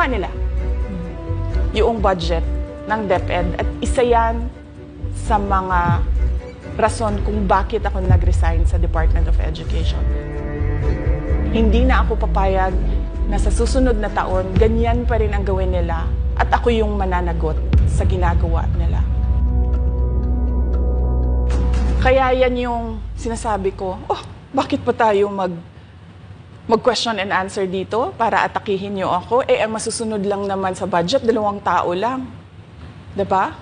Ginawa nila yung budget ng DepEd at isa yan sa mga rason kung bakit ako nag-resign sa Department of Education. Hindi na ako papayag na sa susunod na taon, ganyan pa rin ang gawin nila at ako yung mananagot sa ginagawa nila. Kaya yan yung sinasabi ko, bakit pa tayo mag-question and answer dito para atakihin niyo ako? Ang masusunod lang naman sa budget, 2 tao lang. Diba?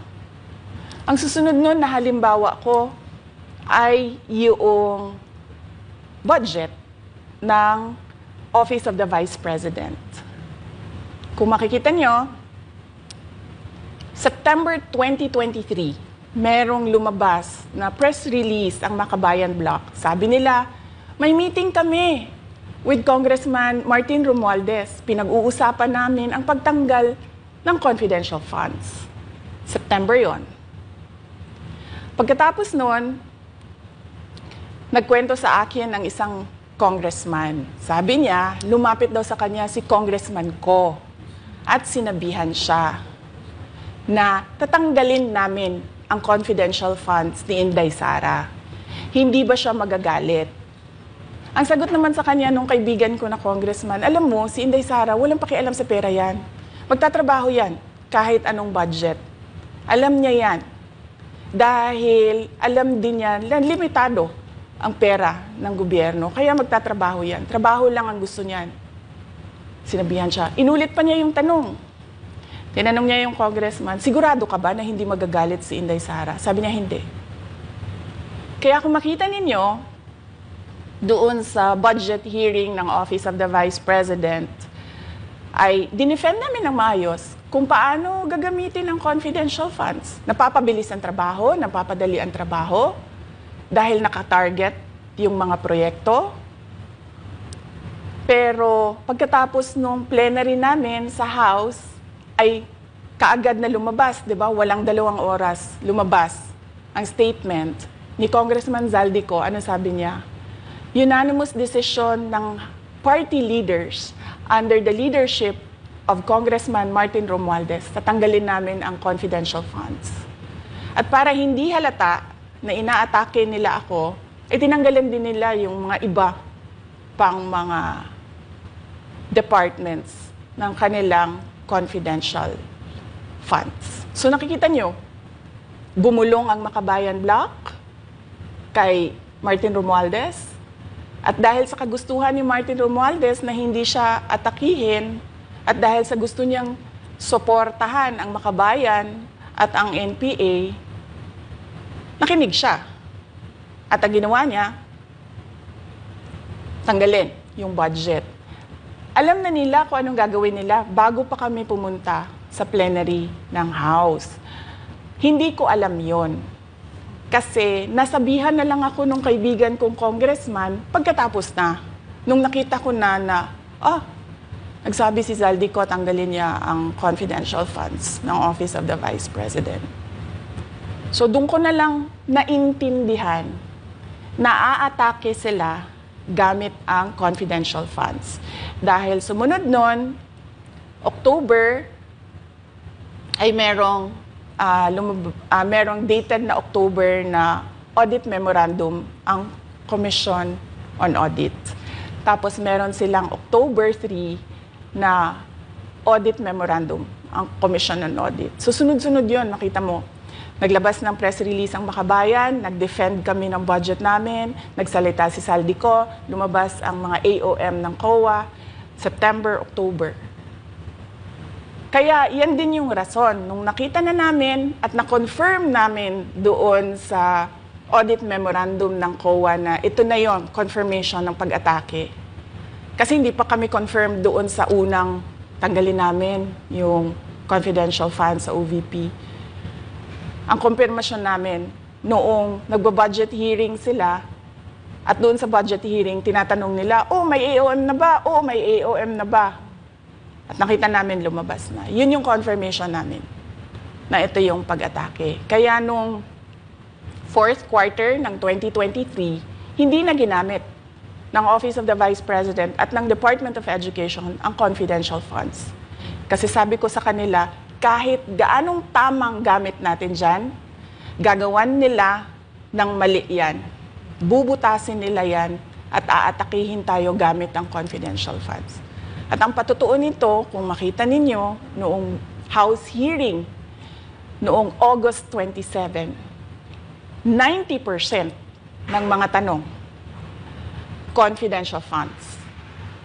Ang susunod nun na halimbawa ko ay yung budget ng Office of the Vice President. Kung makikita nyo, September 2023, merong lumabas na press release ang Makabayan Bloc. Sabi nila, may meeting kami with Congressman Martin Romualdez. Pinag-uusapan namin ang pagtanggal ng confidential funds. September yon. Pagkatapos noon, nagkwento sa akin ng isang congressman. Sabi niya, lumapit daw sa kanya si Congressman Ko at sinabihan siya na tatanggalin namin ang confidential funds ni Inday Sara. Hindi ba siya magagalit? Ang sagot naman sa kanya nung kaibigan ko na congressman, alam mo, si Inday Sara, walang pakialam sa pera yan. Magtatrabaho yan kahit anong budget. Alam niya yan. Dahil alam din niya na limitado ang pera ng gobyerno. Kaya magtatrabaho yan. Trabaho lang ang gusto niyan. Sinabihan siya. Inulit pa niya yung tanong. Tinanong niya yung congressman, sigurado ka ba na hindi magagalit si Inday Sara? Sabi niya, hindi. Kaya kung makita ninyo, doon sa budget hearing ng Office of the Vice President, ay dinefend namin ng maayos kung paano gagamitin ang confidential funds. Napapabilis ang trabaho, napapadali ang trabaho, dahil nakatarget yung mga proyekto. Pero pagkatapos nung plenary namin sa House, ay kaagad na lumabas, di ba? Walang 2 oras lumabas ang statement ni Congressman Zaldico. Ano sabi niya? Unanimous decision ng party leaders under the leadership of Congressman Martin Romualdez, tatanggalin namin ang confidential funds. At para hindi halata na inaatake nila ako, tinanggalan din nila yung mga iba pang mga departments ng kanilang confidential funds. So nakikita nyo, bumulong ang Makabayan Bloc kay Martin Romualdez. At dahil sa kagustuhan ni Martin Romualdez na hindi siya atakihin, at dahil sa gusto niyang suportahan ang Makabayan at ang NPA, nakinig siya. At ang ginawa niya, tanggalin yung budget. Alam na nila kung anong gagawin nila bago pa kami pumunta sa plenary ng House. Hindi ko alam yon. Kasi nasabihan na lang ako nung kaibigan kong congressman pagkatapos na. Nung nakita ko na nagsabi si Zaldico, tanggalin niya ang confidential funds ng Office of the Vice President. So doon ko na lang naintindihan na aatake sila gamit ang confidential funds. Dahil sumunod nun, October, ay merong dated na October na audit memorandum ang Commission on Audit. Tapos meron silang October 3 na audit memorandum ang Commission on Audit. So sunod-sunod yun, makita mo. Naglabas ng press release ang Makabayan, nag-defend kami ng budget namin, nagsalita si Zaldico, lumabas ang mga AOM ng COA, September, October. Kaya yan din yung rason. Nung nakita na namin at na-confirm namin doon sa audit memorandum ng COA na ito na yon, confirmation ng pag-atake. Kasi hindi pa kami confirm doon sa unang tanggalin namin yung confidential funds sa OVP. Ang kumpirmasyon namin, noong nagba-budget hearing sila, at doon sa budget hearing, tinatanong nila, may AOM na ba? May AOM na ba? At nakita namin lumabas na. Yun yung confirmation namin na ito yung pag-atake. Kaya nung fourth quarter ng 2023, hindi na ginamit ng Office of the Vice President at ng Department of Education ang confidential funds. Kasi sabi ko sa kanila, kahit gaanong tamang gamit natin dyan, gagawan nila ng mali yan. Bubutasin nila yan at aatakihin tayo gamit ang confidential funds. At ang patutuo nito, kung makita ninyo, noong House hearing, noong August 27, 90% ng mga tanong, confidential funds.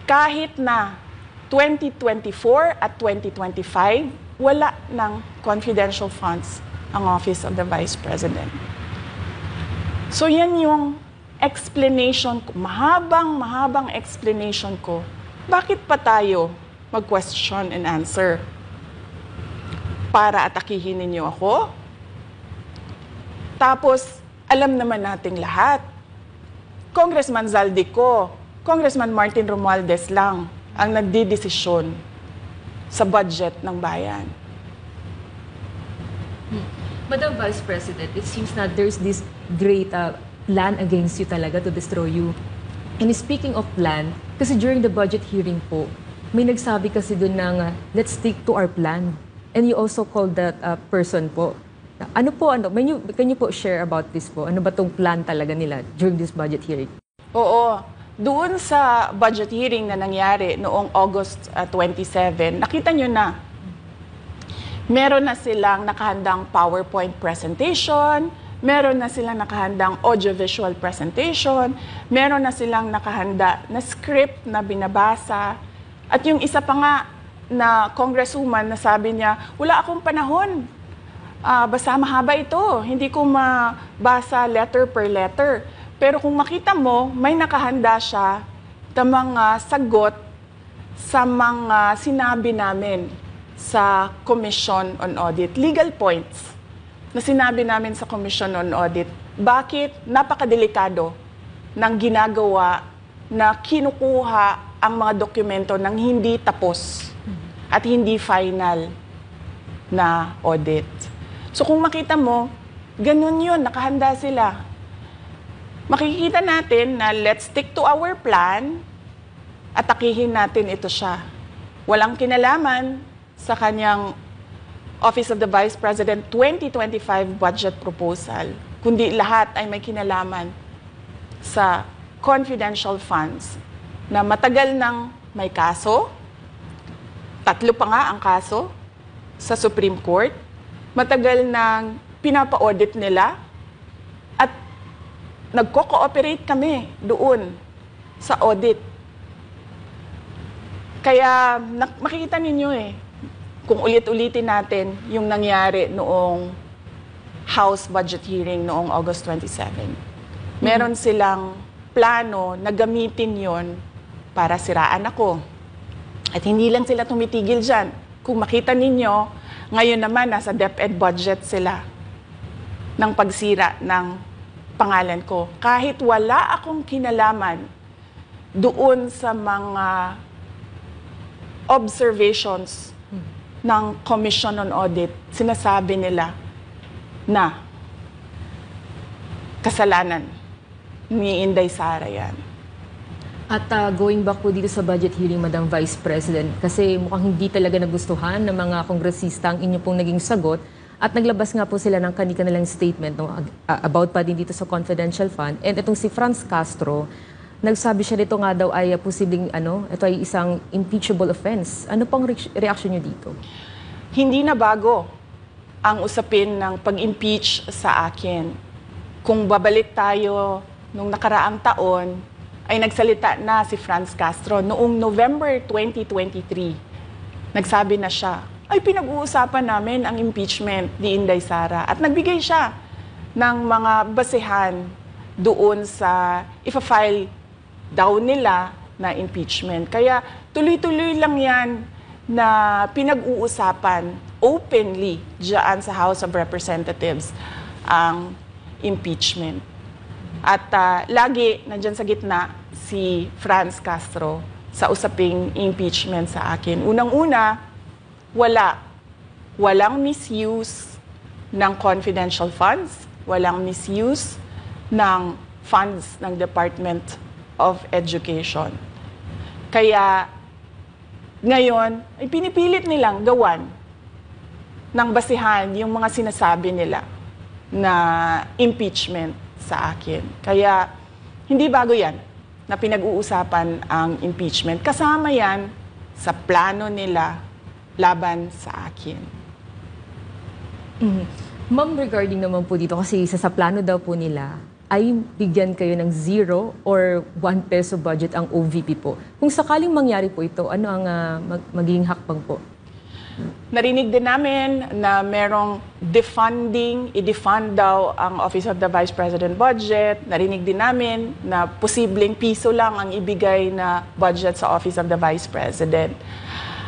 Kahit na 2024 at 2025, wala ng confidential funds ang Office of the Vice President. So yan yung explanation ko, mahabang explanation ko. Bakit pa tayo mag-question and answer? Para atakihin ninyo ako? Tapos, alam naman nating lahat. Congressman Zaldico, Congressman Martin Romualdez lang ang nagdidesisyon sa budget ng bayan. Madam Vice President, it seems na there's this great plan against you talaga to destroy you. And speaking of plan, kasi during the budget hearing po, may nagsabi kasi doon ng let's stick to our plan. And you also called that person po. Ano po, can you po share about this po? Ano ba tong plan talaga nila during this budget hearing? Oo. Doon sa budget hearing na nangyari noong August 27, nakita nyo na, meron na silang nakahandang PowerPoint presentation, meron na silang nakahandang audiovisual presentation, meron na silang nakahanda na script na binabasa. At yung isa pa nga na congresswoman na sabi niya, wala akong panahon. Basta mahaba ito. Hindi ko mabasa letter per letter. Pero kung makita mo, may nakahanda siya na mga sagot sa mga sinabi namin sa Commission on Audit. Legal points na sinabi namin sa Commission on Audit. Bakit napakadelikado ng ginagawa na kinukuha ang mga dokumento ng hindi tapos at hindi final na audit. So kung makita mo, ganun yun, nakahanda sila. Makikita natin na let's stick to our plan, atakihin natin ito siya. Walang kinalaman sa kanyang Office of the Vice President 2025 budget proposal, kundi lahat ay may kinalaman sa confidential funds na matagal nang may kaso, 3 pa nga ang kaso sa Supreme Court, matagal nang pinapa-audit nila, at nagko-cooperate kami doon sa audit. Kaya makikita ninyo kung ulit-ulitin natin yung nangyari noong House budget hearing noong August 27. Meron silang plano na gamitin yon para siraan ako. At hindi lang sila tumitigil dyan. Kung makita ninyo, ngayon naman nasa DepEd budget sila ng pagsira ng pangalan ko. Kahit wala akong kinalaman doon sa mga observations ng Commission on Audit, sinasabi nila na kasalanan ni Inday Sara yan. At going back po dito sa budget hearing, Madam Vice President, kasi mukhang hindi talaga nagustuhan ng mga kongresista ang inyo pong naging sagot. At naglabas nga po sila ng kanilang statement about pa din dito sa confidential fund. And itong si Franz Castro, nagsabi siya dito nga daw ay posibleng ito ay isang impeachable offense. Ano pang reaction niyo dito? Hindi na bago ang usapin ng pag-impeach sa akin. Kung babalik tayo nung nakaraang taon, ay nagsalita na si Franz Castro noong November 2023. Nagsabi na siya, ay pinag-uusapan namin ang impeachment ni Inday Sara. At nagbigay siya ng mga basehan doon sa ifa-file daw nila na impeachment. Kaya tuloy-tuloy lang yan na pinag-uusapan openly dyan sa House of Representatives ang impeachment. At lagi nandyan sa gitna si Franz Castro sa usaping impeachment sa akin. Unang-una, walang misuse ng confidential funds, walang misuse ng funds ng Department of Education. Kaya ngayon, ay pinipilit nilang gawan ng basihan yung mga sinasabi nila na impeachment sa akin. Kaya hindi bago yan na pinag-uusapan ang impeachment. Kasama yan sa plano nila laban sa akin. Ma'am, regarding naman po dito, kasi sa plano daw po nila, ay bigyan kayo ng 0 or 1 peso budget ang OVP po. Kung sakaling mangyari po ito, ano ang magiging hakbang po? Narinig din namin na merong defunding, i-defund daw ang Office of the Vice President budget. Narinig din namin na posibleng piso lang ang ibigay na budget sa Office of the Vice President.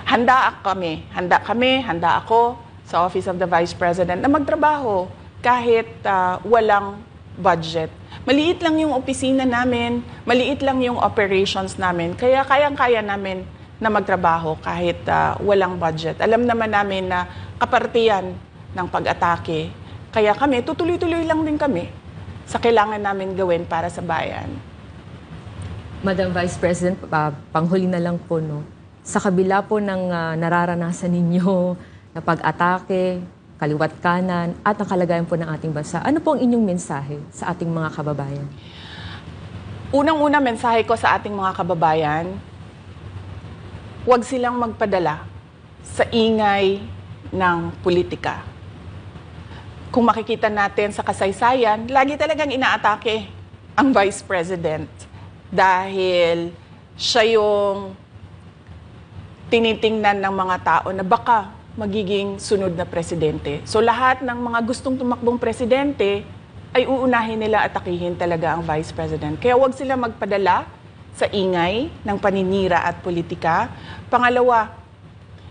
Handa ako sa Office of the Vice President na magtrabaho kahit walang budget. Maliit lang yung opisina namin, maliit lang yung operations namin, kaya kayang-kaya namin na magtrabaho kahit walang budget. Alam naman namin na kapartiyan ng pag-atake. Kaya kami, tutuloy-tuloy lang din kami sa kailangan namin gawin para sa bayan. Madam Vice President, panghuli na lang po, no? Sa kabila po ng nararanasan ninyo na pag-atake, kaliwat kanan, at ang kalagayan po ng ating bansa, ano po ang inyong mensahe sa ating mga kababayan? Unang-una mensahe ko sa ating mga kababayan, huwag silang magpadala sa ingay ng politika. Kung makikita natin sa kasaysayan, lagi talagang inaatake ang Vice President dahil siya yung tinitingnan ng mga tao na baka magiging sunod na presidente. So lahat ng mga gustong tumakbong presidente ay uunahin nila atakihin talaga ang Vice President. Kaya huwag sila magpadala sa ingay ng paninira at politika. Pangalawa,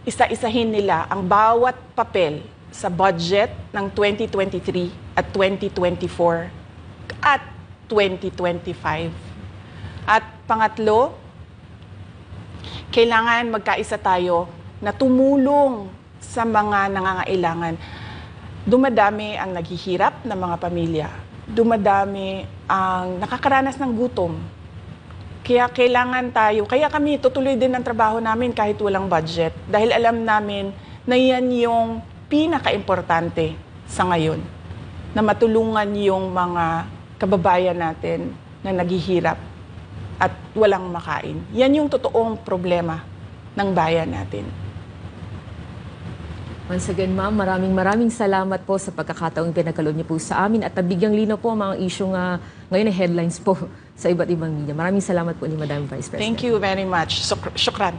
isa-isahin nila ang bawat papel sa budget ng 2023 at 2024 at 2025. At pangatlo, kailangan magkaisa tayo na tumulong sa mga nangangailangan. Dumadami ang naghihirap na mga pamilya. Dumadami ang nakakaranas ng gutom. Kaya kailangan tayo, kaya kami tutuloy din ang trabaho namin kahit walang budget. Dahil alam namin na yan yung pinaka-importante sa ngayon. Na matulungan yung mga kababayan natin na naghihirap at walang makain. Yan yung totoong problema ng bayan natin. Once again, ma'am, maraming salamat po sa pagkakataong pinagkaloob niyo po sa amin at nabigyang linaw po ang mga issue nga ngayon ay headlines po sa iba't ibang media. Maraming salamat po ni Madam Vice President. Thank you very much. Shukran.